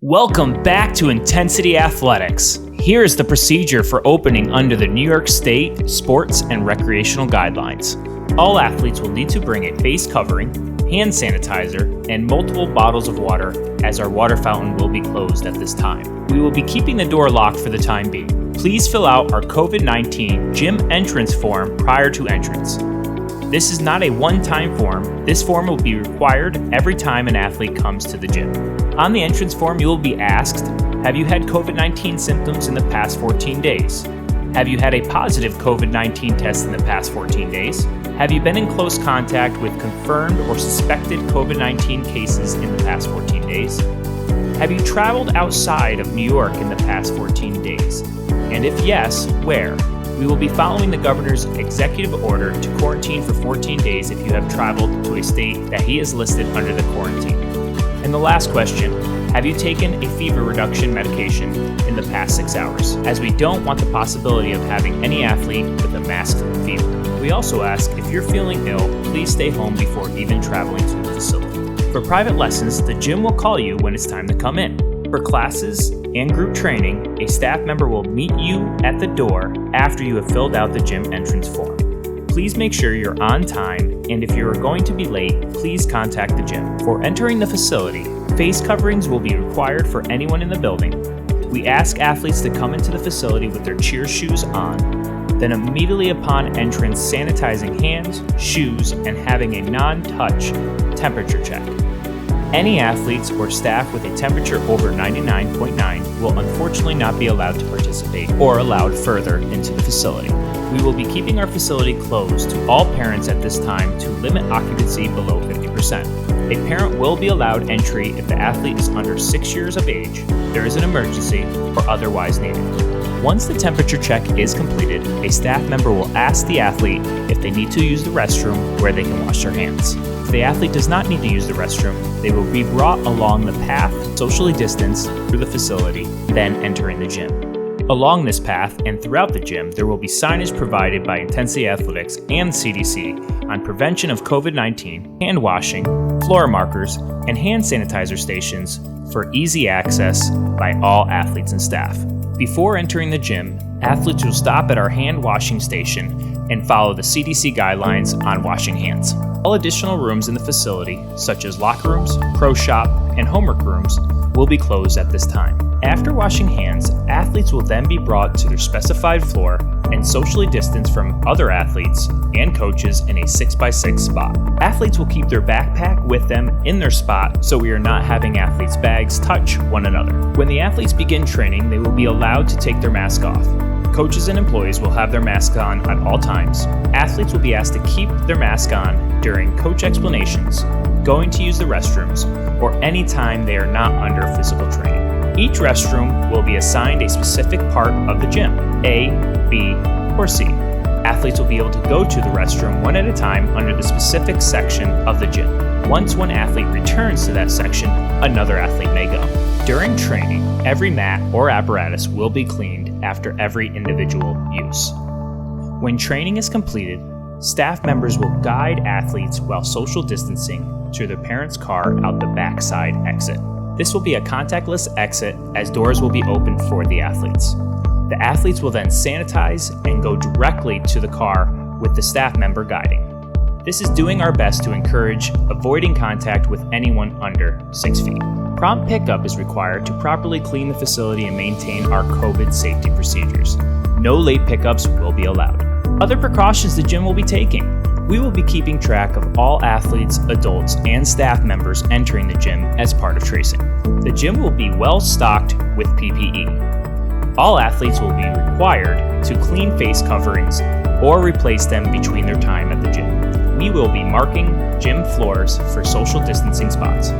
Welcome back to Intensity Athletics. Here is the procedure for opening under the New York State Sports and Recreational Guidelines. All athletes will need to bring a face covering, hand sanitizer, and multiple bottles of water, as our water fountain will be closed at this time. We will be keeping the door locked for the time being. Please fill out our COVID-19 gym entrance form prior to entrance. This is not a one-time form. This form will be required every time an athlete comes to the gym. On the entrance form, you will be asked, have you had COVID-19 symptoms in the past 14 days? Have you had a positive COVID-19 test in the past 14 days? Have you been in close contact with confirmed or suspected COVID-19 cases in the past 14 days? Have you traveled outside of New York in the past 14 days? And if yes, where? We will be following the governor's executive order to quarantine for 14 days if you have traveled to a state that he has listed under the quarantine. And the last question, have you taken a fever reduction medication in the past 6 hours? As we don't want the possibility of having any athlete with a masked fever. We also ask if you're feeling ill, please stay home before even traveling to the facility. For private lessons, the gym will call you when it's time to come in. For classes and group training, a staff member will meet you at the door after you have filled out the gym entrance form. Please make sure you're on time, and if you are going to be late, please contact the gym. For entering the facility, face coverings will be required for anyone in the building. We ask athletes to come into the facility with their cheer shoes on, then immediately upon entrance sanitizing hands, shoes, and having a non-touch temperature check. Any athletes or staff with a temperature over 99.9 will unfortunately not be allowed to participate or allowed further into the facility. We will be keeping our facility closed to all parents at this time to limit occupancy below 50%. A parent will be allowed entry if the athlete is under 6 years of age, there is an emergency, or otherwise needed. Once the temperature check is completed, a staff member will ask the athlete if they need to use the restroom where they can wash their hands. If the athlete does not need to use the restroom, they will be brought along the path, socially distanced, through the facility, then entering the gym. Along this path and throughout the gym, there will be signage provided by Intensity Athletics and CDC on prevention of COVID-19, hand washing, floor markers, and hand sanitizer stations for easy access by all athletes and staff. Before entering the gym, athletes will stop at our hand washing station and follow the CDC guidelines on washing hands. All additional rooms in the facility, such as locker rooms, pro shop, and homework rooms, will be closed at this time. After washing hands, athletes will then be brought to their specified floor and socially distanced from other athletes and coaches in a 6x6 spot. Athletes will keep their backpack with them in their spot so we are not having athletes' bags touch one another. When the athletes begin training, they will be allowed to take their mask off. Coaches and employees will have their masks on at all times. Athletes will be asked to keep their mask on during coach explanations, going to use the restrooms, or any time they are not under physical training. Each restroom will be assigned a specific part of the gym, A, B, or C. Athletes will be able to go to the restroom one at a time under the specific section of the gym. Once one athlete returns to that section, another athlete may go. During training, every mat or apparatus will be cleaned after every individual use. When training is completed, staff members will guide athletes while social distancing to their parents' car out the backside exit. This will be a contactless exit as doors will be opened for the athletes. The athletes will then sanitize and go directly to the car with the staff member guiding. This is doing our best to encourage avoiding contact with anyone under 6 feet. Prompt pickup is required to properly clean the facility and maintain our COVID safety procedures. No late pickups will be allowed. Other precautions the gym will be taking. We will be keeping track of all athletes, adults, and staff members entering the gym as part of tracing. The gym will be well stocked with PPE. All athletes will be required to clean face coverings or replace them between their time at the gym. We will be marking gym floors for social distancing spots.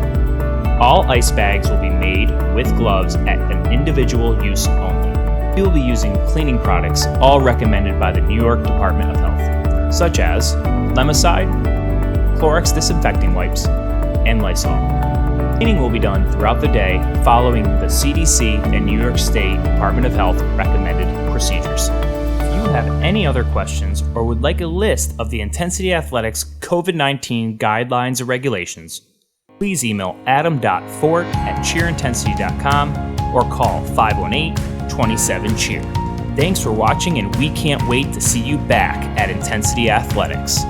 All ice bags will be made with gloves at an individual use only. We will be using cleaning products, all recommended by the New York Department of Health, such as Lemicide, Clorox disinfecting wipes, and Lysol. Cleaning will be done throughout the day following the CDC and New York State Department of Health recommended procedures. If you have any other questions or would like a list of the Intensity Athletics COVID-19 guidelines and regulations, please email adam.fort@cheerintensity.com or call 518-27-CHEER. Thanks for watching, and we can't wait to see you back at Intensity Athletics.